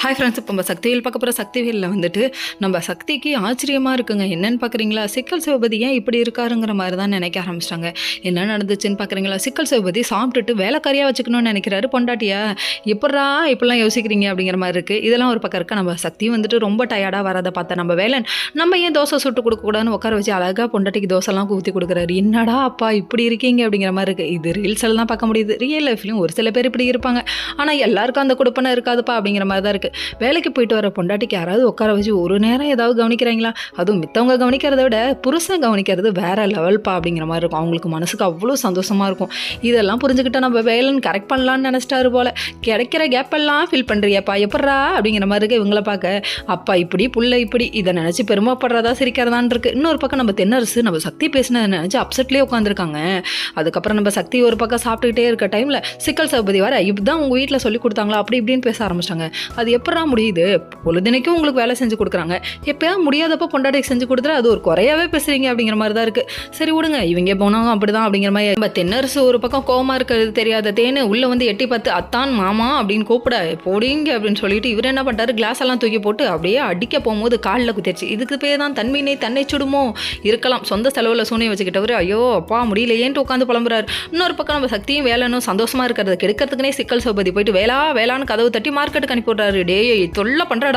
Hi friends, இப்போ நம்ம சக்திவேல் பார்க்க போகிற சக்திவேலில் வந்துட்டு நம்ம சக்திக்கு ஆச்சரியமாக இருக்குங்க. என்னென்னு பார்க்குறீங்களா, சிக்கல் சிவபதி ஏன் இப்படி இருக்காருங்கிற மாதிரி தான் நினைக்க ஆரம்பிச்சிட்டாங்க. என்ன நடந்துச்சுன்னு பார்க்குறீங்களா, சிக்கல் சிவபதி சாப்பிட்டுட்டு வேலைக்காரியாக வச்சுக்கணும்னு நினைக்கிறாரு பொண்டாட்டியா. எப்பட்றா இப்படிலாம் யோசிக்கிறீங்க அப்படிங்கிற மாதிரி இருக்குது. இதெல்லாம் ஒரு பக்கம் இருக்க, நம்ம சக்தி வந்துட்டு ரொம்ப டயர்டாக வரதை பார்த்தா நம்ம வேலன் நம்ம ஏன் தோசை சுட்டு கொடுக்கக்கூடாதுன்னு உட்கார வச்சு அழகாக பொண்டாட்டிக்கு தோசைலாம் ஊற்றி கொடுக்குறாரு. என்னடா அப்பா இப்படி இருக்கீங்க அப்படிங்கிற மாதிரி இருக்குது. இது ரீல்ஸில் தான் பார்க்க முடியுது. ரியல் லைஃப்லையும் ஒரு சில பேர் இப்படி இருப்பாங்க. ஆனால் எல்லாருக்கும் அந்த கொடுப்பனை இருக்காதுப்பா அப்படிங்கிற மாதிரி தான் இருக்குது. வேலைக்கு போயிட்டு வர பொண்டாட்டிக்கு யாராவது உட்கார வச்சு ஒரு நேரம் ஏதாவது கவனிக்கிறாங்களா? அதுவும் மித்தவங்க கவனிக்கிறத விட புருஷன் கவனிக்கிறது வேற லெவல்ப்பா அப்படிங்கிற மாதிரி இருக்கும். அவங்களுக்கு மனசுக்கு அவ்வளோ சந்தோஷமாக இருக்கும். இதெல்லாம் புரிஞ்சுக்கிட்ட நம்ம வேலைன்னு கரெக்ட் பண்ணலான்னு நினச்சிட்டாரு போல. கிடைக்கிற கேப்பெல்லாம் ஃபீல் பண்ணுறியாப்பா, எப்பட்றா அப்படிங்கிற மாதிரி இருக்கு. இவங்கள பார்க்க அப்பா இப்படி புள்ள இப்படி இதை நினச்சி பெருமைப்படுறதா சிரிக்கிறதான்னு இருக்கு. இன்னொரு பக்கம் நம்ம தென்னரசு நம்ம சக்தி பேசினதை நினச்சி அப்செட்லேயே உட்காந்துருக்காங்க. அதுக்கப்புறம் நம்ம சக்தி ஒரு பக்கம் சாப்பிட்டுக்கிட்டே இருக்க டைமில் சிக்கல் சபதி வர இப்படிதான் உங்கள் வீட்டில் சொல்லி கொடுத்தாங்களா அப்படி இப்படின்னு பேச ஆரம்பிச்சிட்டாங்க. அது எப்படா முடியுது? பொழுதுனைக்கும் உங்களுக்கு வேலை செஞ்சு கொடுக்குறாங்க, எப்பயா முடியாதப்போ பொண்டாட்டிக்கு செஞ்சு கொடுத்துரு அது ஒரு குறையாவே பேசுறீங்க அப்படிங்கிற மாதிரி தான் இருக்கு. சரி விடுங்க, இவங்க போனாங்க அப்படிதான் அப்படிங்கிற மாதிரி. நம்ம தென்னரசு ஒரு பக்கம் கோவமா இருக்கிறது தெரியாத தேனு உள்ள வந்து எட்டி பார்த்து அத்தான் மாமா அப்படின்னு கூப்பிட போடிங்க அப்படின்னு சொல்லிட்டு இவர் என்ன பண்ணிட்டாரு, கிளாஸ் எல்லாம் தூக்கி போட்டு அப்படியே அடிக்க போகும்போது காலில் குத்திருச்சு. இதுக்கு பேர் தான் தன்மீனை தன்னை சுடுமோ இருக்கலாம். சொந்த செலவில் சூனியை வச்சுக்கிட்டவர் ஐயோ அப்பா முடியலையேன்ட்டு உட்காந்து புலம்புறாரு. இன்னொரு பக்கம் நம்ம சக்தியும் வேலைனும் சந்தோஷமா இருக்கிறத கெடுக்கிறதுக்குனே சிக்கல் சௌபதி போயிட்டு வேளான்னு கதவு தட்டி மார்க்கெட்டுக்கு அனுப்பி விடுறாரு. டே தொல்லை பண்றடா